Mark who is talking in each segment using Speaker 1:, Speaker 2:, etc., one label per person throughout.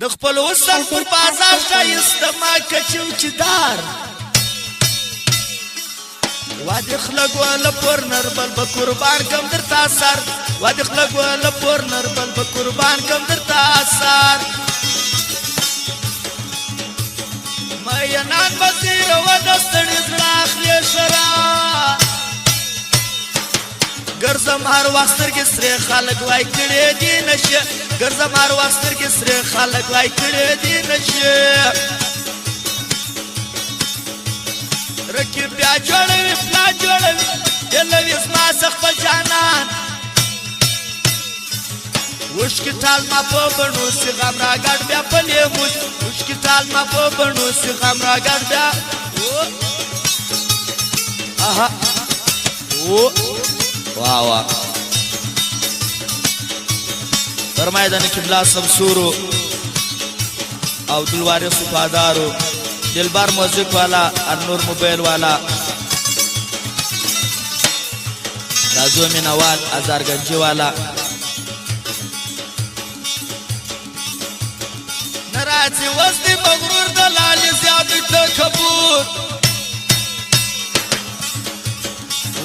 Speaker 1: د خپل وسن پر بازار ښایسته ما کچو چې دار وادي خلق ولا پور نربل به قربان کم درتا سر وادي خلق ولا پور نربل به قربان کم درتا سر مې نان بزیر و دستړي زړه اخلي شرا ګرځم هر وخت سترګې سرې خلک وای کړې دي نشه ګرځم هر وخت سترګې سرې خلک وای کړې دي نشه رکیب بیا جوړوي پلا جوړوي دلوي زما څخه خپل جانان وشکې ټال ما په بڼو سي غم راګډ بیا په لیموس وشکې ټال ما په بڼو سي غم راګډ بیا آها واه واه فرمایدن قبله سمسورو او دلوارث وفادارو دلبر موزیک والا النور موبایل والا رازو مینوال ازارگنجی والا نراجی وزدی مغرور دلالی زیادی تکبور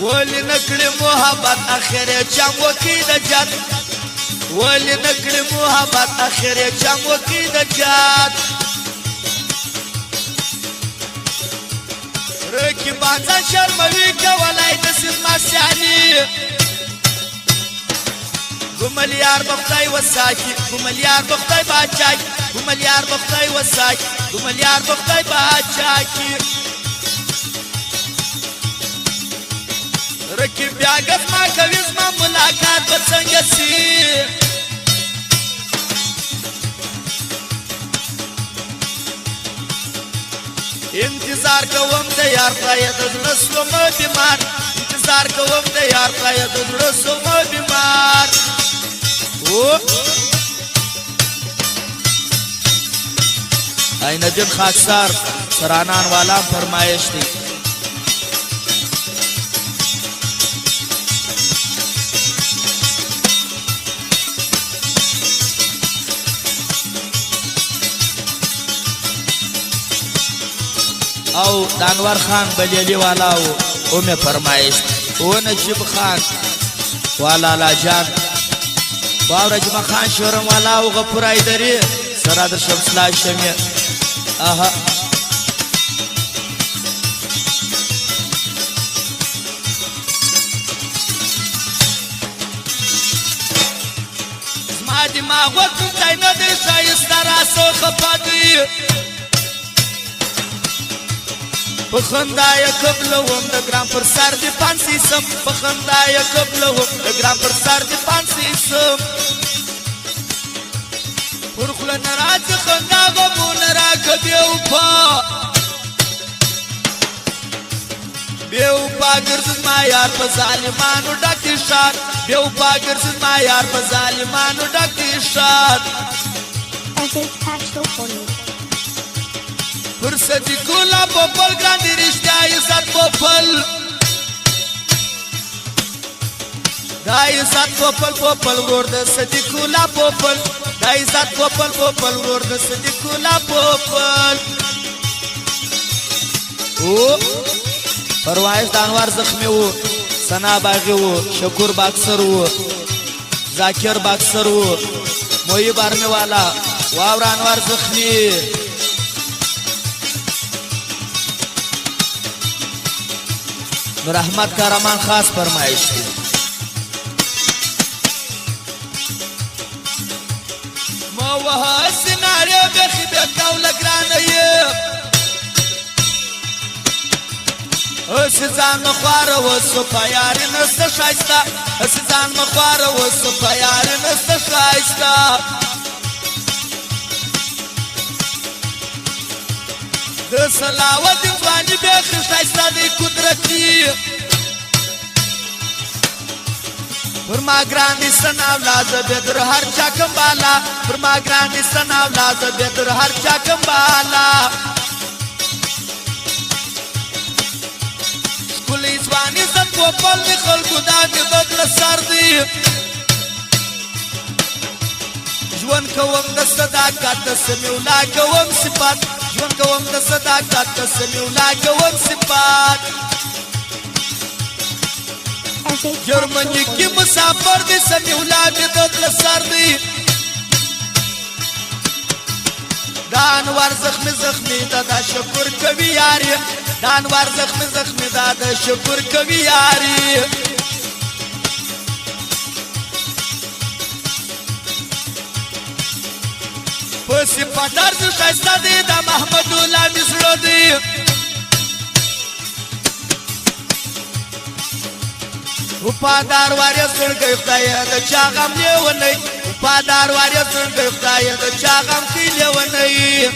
Speaker 1: ولی نکڑی محبت اخیر چم وکی دا جد ولی نکڑی محبت اخیر چم وکی دا جد رکی بانزا شرموی کولای دسیز مسیانی گمالیار بختای وساکی گمالیار بختای باچاکی گمالیار بختای وساکی گمالیار بختای باچاکی رکی بیاگت ما کویز ما ملاقات بسنگسی انتظار کوم د یار پای د زړه مو بیمار انتظار کوم د یار پای د زړه مو بیمار او عین دین خاکسار سرانان والا فرمایش دی او دانور خان بلیلی والا او میں فرمائش او نجیب خان والا لاجان واو رجمہ خان شورم والا او غفور ایدری سرادر شمسلا شمی آها زما دماغ وکم تای ندر شایسته راسو خفادی بخندای قبلوم د ګرام پر سر دی پانسی سم بخندای قبلوم د ګرام پر سر دی پانسی سم پر خل ناراض خندا غو نراک بیو پا ګرځ ما یار په ظالمانو ډک شات بیو پا ګرځ ما یار په ظالمانو ډک شات فرصتی کولا پوپل گراندی رشتہ عزت پوپل دا عزت پوپل پوپل ورور د سدی کولا پوپل دا عزت پوپل پوپل ورور د سدی کولا پوپل او پروایز دانوار زخمی وو سنا باغی وو شکور باکسر وو ذاکر باکسر وو موی بارمی والا واو رانوار زخمی نور احمد کارمان خاص فرمایش دی ما وها سینارو بخی بکاو لگرانه اسیزان مخواره و سپایاری نست شایسته اسیزان مخواره و سپایاری نست شایسته د سلاوت ځواني بخی شایسته دی قدرتی پر ما گراندی سن اولاد بدر هر چا کمبالا پر ما گراندی سن اولاد بدر هر چا کمبالا کلی ځواني زن پوپل دی خلکو دا دی بدل سر دی ژوند کوم د صداقت د سمیولا کوم صفات ژوند کوم د صداقت د سمیولا کوم صفات جرمنی کی مسافر دی سمیولا می دل سر دی دانوار زخمی زخمی دا شکر کوي یاری دانوار زخمی زخمی دا شکر کوي یاری پسی پدر دو خسته دی دا محمد الله مزړه دی وفادار واریا زړګی خدای د چا غم لیونی وفادار واریا زړګی خدای د چا غم لیونی